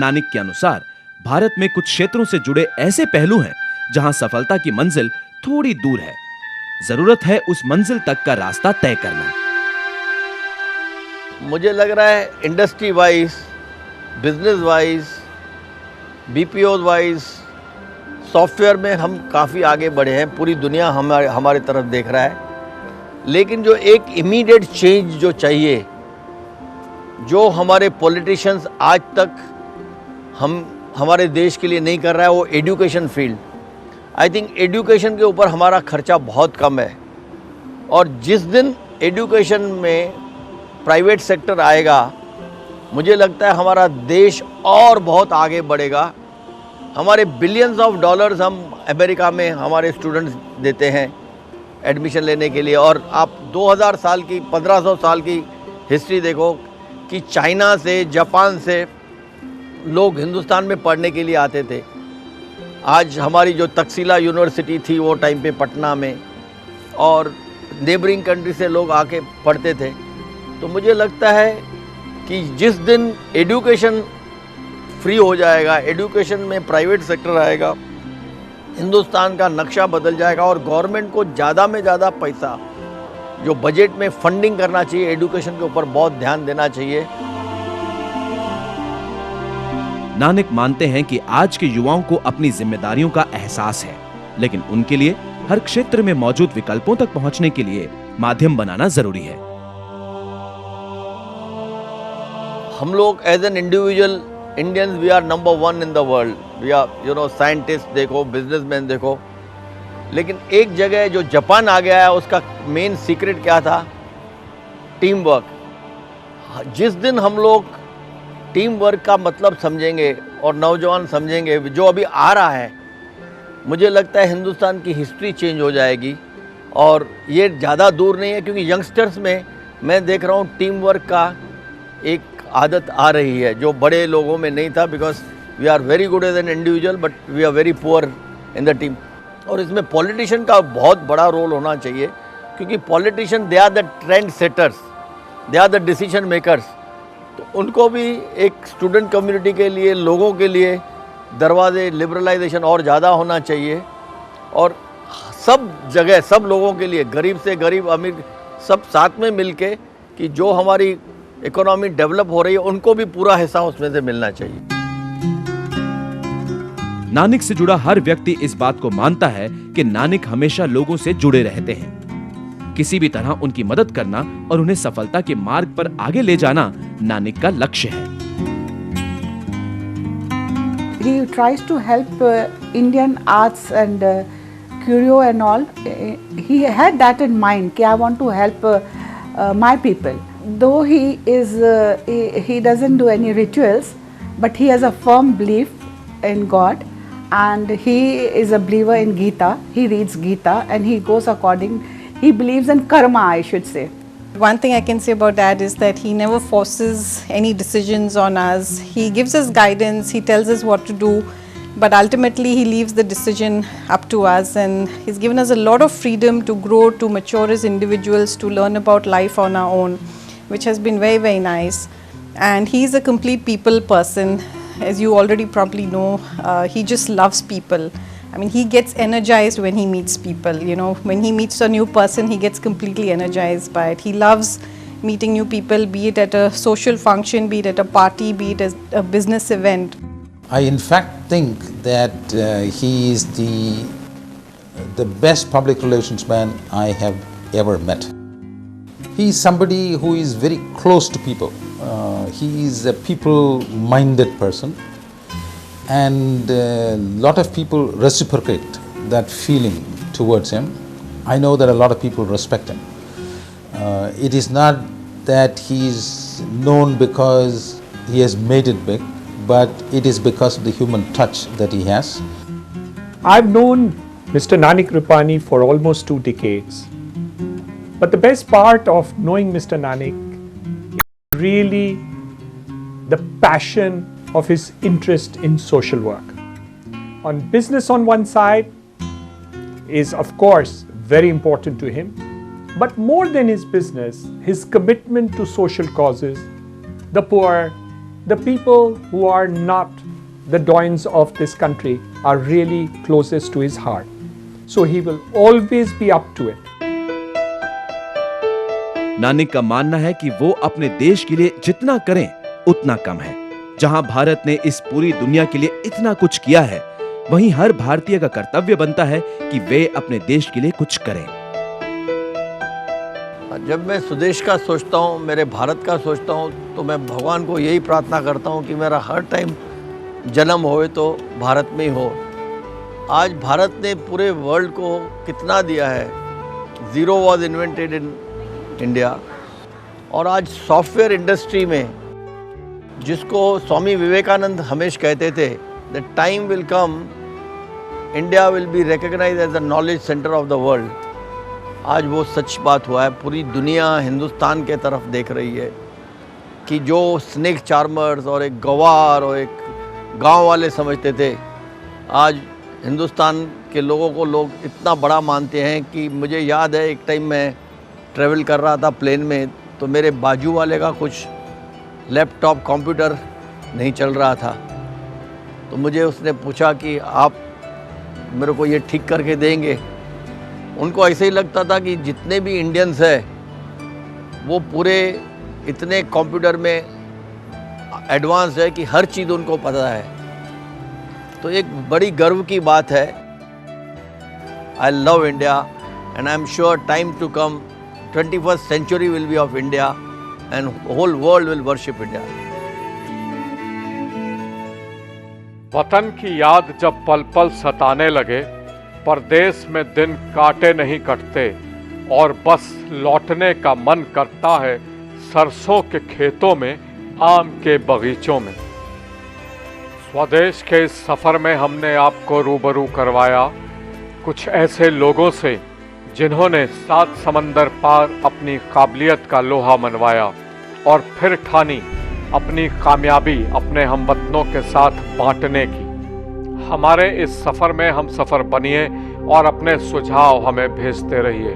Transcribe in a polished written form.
नानिक के अनुसार भारत में कुछ क्षेत्रों से जुड़े ऐसे पहलू हैं जहां सफलता की मंजिल थोड़ी दूर है। जरूरत है उस मंजिल तक का रास्ता तय करना। मुझे लग रहा है industry wise, business wise, BPO wise, software में हम काफ़ी आगे बढ़े हैं। पूरी दुनिया हमारे तरफ देख रहा है। लेकिन जो एक इमीडिएट चेंज जो चाहिए, जो हमारे पॉलिटिशियंस आज तक हमारे देश के लिए नहीं कर रहा है, वो education field. I think education के ऊपर हमारा खर्चा बहुत कम है, और जिस दिन एजुकेशन में प्राइवेट सेक्टर आएगा, मुझे लगता है हमारा देश और बहुत आगे बढ़ेगा। हमारे बिलियंस ऑफ डॉलर्स हम अमेरिका में हमारे स्टूडेंट्स देते हैं एडमिशन लेने के लिए, और आप 2000 साल की 1500 साल की हिस्ट्री देखो कि चाइना से, जापान से लोग हिंदुस्तान में पढ़ने के लिए आते थे। आज हमारी जो तक्षशिला यूनिवर्सिटी थी वो टाइम पे पटना में, और नेबरिंग कंट्री से लोग आके पढ़ते थे। तो मुझे लगता है कि जिस दिन एजुकेशन फ्री हो जाएगा, एजुकेशन में प्राइवेट सेक्टर आएगा, हिंदुस्तान का नक्शा बदल जाएगा, और गवर्नमेंट को ज़्यादा में ज़्यादा पैसा जो बजट में फंडिंग करना चाहिए, एजुकेशन के ऊपर बहुत ध्यान देना चाहिए। नानिक मानते हैं कि आज के युवाओं को अपनी जिम्मेदारियों का एहसास है, लेकिन उनके लिए हर क्षेत्र में मौजूद विकल्पों तक पहुंचने के लिए माध्यम बनाना जरूरी है। हम लोग as an individual Indians, we are number 1 in the world. We are scientist देखो, बिजनेसमैन देखो, लेकिन एक जगह जो जापान आ गया है, उसका मेन सीक्रेट क्या था? Team work. जिस दिन हम लोग टीम वर्क का मतलब समझेंगे और नौजवान समझेंगे जो अभी आ रहा है, मुझे लगता है हिंदुस्तान की हिस्ट्री चेंज हो जाएगी। और ये ज़्यादा दूर नहीं है, क्योंकि यंगस्टर्स में मैं देख रहा हूँ टीम वर्क का एक आदत आ रही है जो बड़े लोगों में नहीं था। Because we are very good as an individual, but we are very poor in the team. और इसमें पॉलिटिशियन का बहुत बड़ा रोल होना चाहिए, क्योंकि politician they are the trend setters, they are the decision makers. तो उनको भी एक स्टूडेंट कम्युनिटी के लिए, लोगों के लिए दरवाजे लिबरलाइजेशन और ज़्यादा होना चाहिए, और सब जगह सब लोगों के लिए, गरीब से गरीब, अमीर, सब साथ में मिलके कि जो हमारी इकोनॉमी डेवलप हो रही है उनको भी पूरा हिस्सा उसमें से मिलना चाहिए। नानिक से जुड़ा हर व्यक्ति इस बात को मानता है कि नानिक हमेशा लोगों से जुड़े रहते हैं। किसी भी तरह उनकी मदद करना और उन्हें सफलता के मार्ग पर आगे ले जाना नानिक का लक्ष्य है। He tries to help Indian arts and curio and all. He had that in mind कि I want to help my people. Though he doesn't do any rituals, but he has a firm belief in God, and he is a believer in Gita. He reads Gita and he goes according. He believes in karma, I should say. One thing I can say about Dad is that he never forces any decisions on us. He gives us guidance, he tells us what to do, but ultimately he leaves the decision up to us, and he's given us a lot of freedom to grow, to mature as individuals, to learn about life on our own, which has been very, very nice. And he's a complete people person. As you already probably know, he just loves people. I mean, he gets energized when he meets people. You know, when he meets a new person, he gets completely energized by it. He loves meeting new people, be it at a social function, be it at a party, be it as a business event. I in fact think that he is the best public relations man I have ever met. He is somebody who is very close to people. He is a people-minded person. And a lot of people reciprocate that feeling towards him. I know that a lot of people respect him. It is not that he is known because he has made it big, but it is because of the human touch that he has. I've known Mr. Nanik Rupani for almost 2 decades. But the best part of knowing Mr. Nanik is really the passion of his interest in social work. On business on one side is of course very important to him, but more than his business, his commitment to social causes, the poor, the people who are not the doyens of this country are really closest to his heart. So he will always be up to it. नानिक का मानना है कि वो अपने देश के लिए जितना करें उतना कम है। जहां भारत ने इस पूरी दुनिया के लिए इतना कुछ किया है, वहीं हर भारतीय का कर्तव्य बनता है कि वे अपने देश के लिए कुछ करें। जब मैं स्वदेश का सोचता हूँ, मेरे भारत का सोचता हूँ, तो मैं भगवान को यही प्रार्थना करता हूँ कि मेरा हर टाइम जन्म होए तो भारत में ही हो। आज भारत ने पूरे वर्ल्ड को कितना दिया है। Zero was invented in India. और आज सॉफ्टवेयर इंडस्ट्री में, जिसको स्वामी विवेकानंद हमेशा कहते थे, the time will come India will be recognised as the knowledge centre of the world. आज वो सच बात हुआ है। पूरी दुनिया हिंदुस्तान के तरफ देख रही है कि जो स्नेक चार्मर्स और एक गवार और एक गांव वाले समझते थे, आज हिंदुस्तान के लोगों को लोग इतना बड़ा मानते हैं कि मुझे याद है एक टाइम मैं ट्रैवल कर रहा था प्लेन में, तो मेरे बाजू वाले का कुछ लैपटॉप कंप्यूटर नहीं चल रहा था। तो मुझे उसने पूछा कि आप मेरे को ये ठीक करके देंगे। उनको ऐसे ही लगता था कि जितने भी इंडियंस हैं वो पूरे इतने कंप्यूटर में एडवांस है कि हर चीज़ उनको पता है। तो एक बड़ी गर्व की बात है। I love India and I am sure time to come 21st century will be of India and whole world will worship India. वतन की याद जब पल पल सताने लगे, परदेश में दिन काटे नहीं कटते और बस लौटने का मन करता है सरसों के खेतों में, आम के बगीचों में। स्वदेश के इस सफ़र में हमने आपको रूबरू करवाया कुछ ऐसे लोगों से जिन्होंने 7 समंदर पार अपनी काबिलियत का लोहा मनवाया और फिर ठानी अपनी कामयाबी अपने हमवतनों के साथ बांटने की। हमारे इस सफ़र में हम सफ़र बनिए और अपने सुझाव हमें भेजते रहिए।